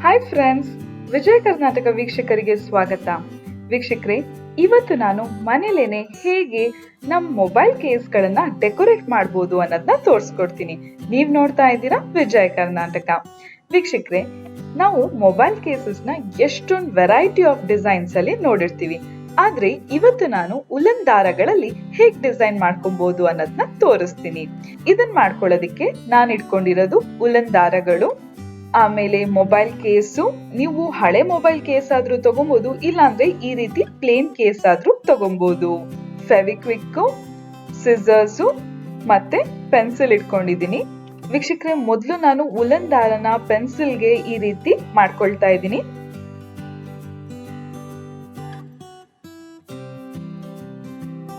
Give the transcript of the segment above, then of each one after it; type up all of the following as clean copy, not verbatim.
Hi friends, Vijay Karnataka ವೀಕ್ಷಕರಿಗೆ ಸ್ವಾಗತ. ವೀಕ್ಷಕರೇ, ಇವತ್ತು ನಾನು ಮನೇಲೇನೆ ಹೇಗೆ ನಮ್ಮ ಮೊಬೈಲ್ ಕೇಸ್ಗಳನ್ನ ಡೆಕೋರೇಟ್ ಮಾಡಬಹುದು ಅನ್ನೋದನ್ನ ತೋರಿಸ್ಕೊಡ್ತೀನಿ. ನೀವ್ ನೋಡ್ತಾ ಇದ್ದೀರಾ ವಿಜಯ್ ಕರ್ನಾಟಕ. ವೀಕ್ಷಕರೇ, ನಾವು ಮೊಬೈಲ್ ಕೇಸಸ್ ನ ಎಷ್ಟೊಂದು ವೆರೈಟಿ ಆಫ್ ಡಿಸೈನ್ಸ್ ಅಲ್ಲಿ ನೋಡಿರ್ತೀವಿ. ಆದ್ರೆ ಇವತ್ತು ನಾನು ಉಲನ್ ದಾರಗಳಲ್ಲಿ ಹೇಗ್ ಡಿಸೈನ್ ಮಾಡ್ಕೊಬಹುದು ಅನ್ನೋದನ್ನ ತೋರಿಸ್ತೀನಿ. ಇದನ್ ಮಾಡ್ಕೊಳ್ಳೋದಿಕ್ಕೆ ನಾನು ಇಟ್ಕೊಂಡಿರೋದು ಉಲನ್ ದಾರಗಳು, ಆಮೇಲೆ ಮೊಬೈಲ್ ಕೇಸು. ನೀವು ಹಳೆ ಮೊಬೈಲ್ ಕೇಸ್ ಆದ್ರೂ ತಗೊಬಹುದು, ಇಲ್ಲಾಂದ್ರೆ ಈ ರೀತಿ ಪ್ಲೇನ್ ಕೇಸ್ ಆದ್ರೂ ತಗೊಬಹುದು. ಫೆವಿಕ್ವಿಕ್, ಸಿಸರ್ಸ್ ಮತ್ತೆ ಪೆನ್ಸಿಲ್ ಇಟ್ಕೊಂಡಿದೀನಿ. ವೀಕ್ಷಕರೇ, ಮೊದಲು ನಾನು ಉಲನ್ ದಾರನ ಪೆನ್ಸಿಲ್ಗೆ ಈ ರೀತಿ ಮಾಡ್ಕೊಳ್ತಾ ಇದ್ದೀನಿ.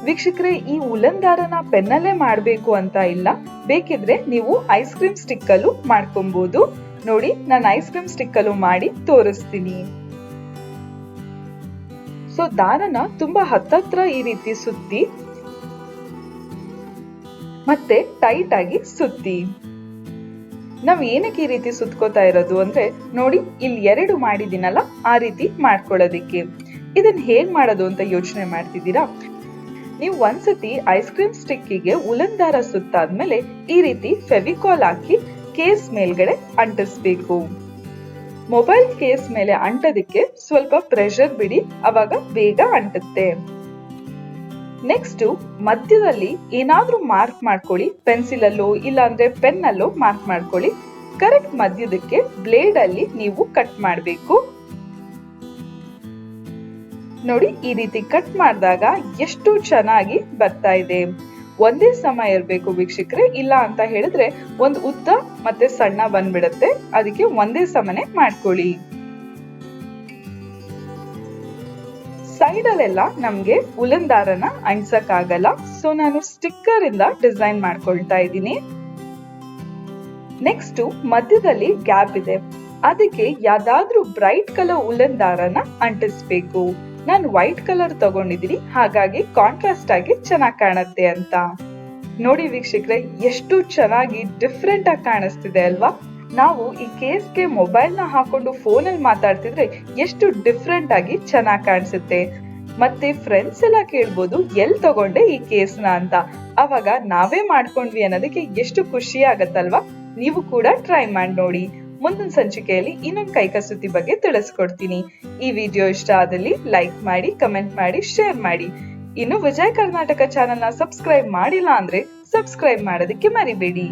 ವೀಕ್ಷಕರೇ, ಈ ಉಲನ್ ದಾರನ ಪೆನ್ನಲ್ಲೇ ಮಾಡ್ಬೇಕು ಅಂತ ಇಲ್ಲ, ಬೇಕಿದ್ರೆ ನೀವು ಐಸ್ ಕ್ರೀಮ್ ಸ್ಟಿಕ್ ಅಲ್ಲೂ ಮಾಡ್ಕೊಬಹುದು. ನೋಡಿ, ನಾನು ಐಸ್ ಕ್ರೀಮ್ ಸ್ಟಿಕ್ ಅಲ್ಲೂ ಮಾಡಿ ತೋರಿಸ್ತೀನಿ. ಸೊ ದಾರನ ತುಂಬಾ ಹತ್ತತ್ರ ಈ ರೀತಿ ಸುತ್ತಿ ಮತ್ತೆ ಟೈಟ್ ಆಗಿ ಸುತ್ತಿ. ನಾವ್ ಏನಕ್ಕೆ ಈ ರೀತಿ ಸುತ್ಕೋತಾ ಇರೋದು ಅಂದ್ರೆ, ನೋಡಿ ಇಲ್ಲಿ 2 ಮಾಡಿದಿನಲ್ಲ, ಆ ರೀತಿ ಮಾಡ್ಕೊಳ್ಳೋದಿಕ್ಕೆ. ಇದನ್ನ ಹೇಗ್ ಮಾಡೋದು ಅಂತ ಯೋಚನೆ ಮಾಡ್ತಿದ್ದೀರಾ? ನೀವು ಒಂದ್ಸತಿ ಐಸ್ ಕ್ರೀಮ್ ಸ್ಟಿಕ್ಕಿಗೆ ಉಲನ್ ದಾರ ಸುತ್ತಾದ್ಮೇಲೆ ಈ ರೀತಿ ಫೆವಿಕಾಲ್ ಹಾಕಿ ಕೇಸ್ ಮೇಲ್ಗಡೆ ಅಂಟಿಸ್ಬೇಕು. ಮೊಬೈಲ್ ಕೇಸ್ ಮೇಲೆ ಅಂಟೋದಿಕ್ಕೆ ಸ್ವಲ್ಪ ಪ್ರೆಷರ್ ಬಿಡಿ, ಅವಾಗ ಬೇಗ ಅಂಟುತ್ತೆ. ನೆಕ್ಸ್ಟ್ ಮಧ್ಯದಲ್ಲಿ ಏನಾದ್ರೂ ಮಾರ್ಕ್ ಮಾಡ್ಕೊಳ್ಳಿ, ಪೆನ್ಸಿಲ್ ಅಲ್ಲೋ ಇಲ್ಲಾಂದ್ರೆ ಪೆನ್ ಅಲ್ಲೋ ಮಾರ್ಕ್ ಮಾಡ್ಕೊಳ್ಳಿ. ಕರೆಕ್ಟ್ ಮಧ್ಯದಕ್ಕೆ ಬ್ಲೇಡ್ ಅಲ್ಲಿ ನೀವು ಕಟ್ ಮಾಡಬೇಕು. ನೋಡಿ, ಈ ರೀತಿ ಕಟ್ ಮಾಡಿದಾಗ ಎಷ್ಟು ಚೆನ್ನಾಗಿ ಬರ್ತಾ ಇದೆ. ಒಂದೇ ಸಮ ಇರ್ಬೇಕು ವೀಕ್ಷಕರೇ, ಇಲ್ಲ ಅಂತ ಹೇಳಿದ್ರೆ ಒಂದು ಉದ್ದ ಮತ್ತೆ ಸಣ್ಣ ಬಂದ್ಬಿಡತ್ತೆ. ಅದಕ್ಕೆ ಒಂದೇ ಸಮನೆ ಮಾಡ್ಕೊಳ್ಳಿ. ಸೈಡ್ ಅಲ್ಲೆಲ್ಲ ನಮ್ಗೆ ಉಲನ್ ದಾರನ ಅಂಟ್ಸಕ್ ಆಗಲ್ಲ, ಸೊ ನಾನು ಸ್ಟಿಕ್ಕರ್ ಇಂದ ಡಿಸೈನ್ ಮಾಡ್ಕೊಳ್ತಾ ಇದ್ದೀನಿ. ನೆಕ್ಸ್ಟ್ ಮಧ್ಯದಲ್ಲಿ ಗ್ಯಾಪ್ ಇದೆ, ಅದಕ್ಕೆ ಯಾವ್ದಾದ್ರೂ ಬ್ರೈಟ್ ಕಲರ್ ಉಲನ್ ದಾರನ ಅಂಟಿಸ್ಬೇಕು. ನಾನು ವೈಟ್ ಕಲರ್ ತಗೊಂಡಿದ್ದೀನಿ, ಹಾಗಾಗಿ ಕಾಂಟ್ರಾಸ್ಟ್ ಆಗಿ ಚೆನ್ನಾಗಿ ಕಾಣುತ್ತೆ ಅಂತ. ನೋಡಿ ವೀಕ್ಷಕರೇ, ಎಷ್ಟು ಚೆನ್ನಾಗಿ ಡಿಫ್ರೆಂಟ್ ಆಗಿ ಕಾಣಿಸ್ತಿದೆ ಅಲ್ವಾ? ನಾವು ಈ ಕೇಸ್ಗೆ ಮೊಬೈಲ್ ನ ಹಾಕೊಂಡು ಫೋನ್ ಅಲ್ಲಿ ಮಾತಾಡ್ತಿದ್ರೆ ಎಷ್ಟು ಡಿಫ್ರೆಂಟ್ ಆಗಿ ಚೆನ್ನಾಗಿ ಕಾಣಿಸುತ್ತೆ. ಮತ್ತೆ ಫ್ರೆಂಡ್ಸ್ ಎಲ್ಲ ಕೇಳ್ಬೋದು, ಎಲ್ ತಗೊಂಡೆ ಈ ಕೇಸ್ನ ಅಂತ. ಅವಾಗ ನಾವೇ ಮಾಡ್ಕೊಂಡ್ವಿ ಅನ್ನೋದಕ್ಕೆ ಎಷ್ಟು ಖುಷಿ ಆಗತ್ತಲ್ವಾ? ನೀವು ಕೂಡ ಟ್ರೈ ಮಾಡಿ ನೋಡಿ. ಮುಂದಿನ ಸಂಚಿಕೆಯಲ್ಲಿ ಇನ್ನೊಂದು ಕೈಕಸೂತಿ ಬಗ್ಗೆ ತಿಳಿಸ್ಕೊಡ್ತೀನಿ. ಈ ವಿಡಿಯೋ ಇಷ್ಟ ಆದಲ್ಲಿ ಲೈಕ್ ಮಾಡಿ, ಕಮೆಂಟ್ ಮಾಡಿ, ಶೇರ್ ಮಾಡಿ. ಇನ್ನು ವಿಜಯ್ ಕರ್ನಾಟಕ ಚಾನೆಲ್ ನ ಸಬ್ಸ್ಕ್ರೈಬ್ ಮಾಡಿಲ್ಲ ಅಂದ್ರೆ ಸಬ್ಸ್ಕ್ರೈಬ್ ಮಾಡೋದಕ್ಕೆ ಮರಿಬೇಡಿ.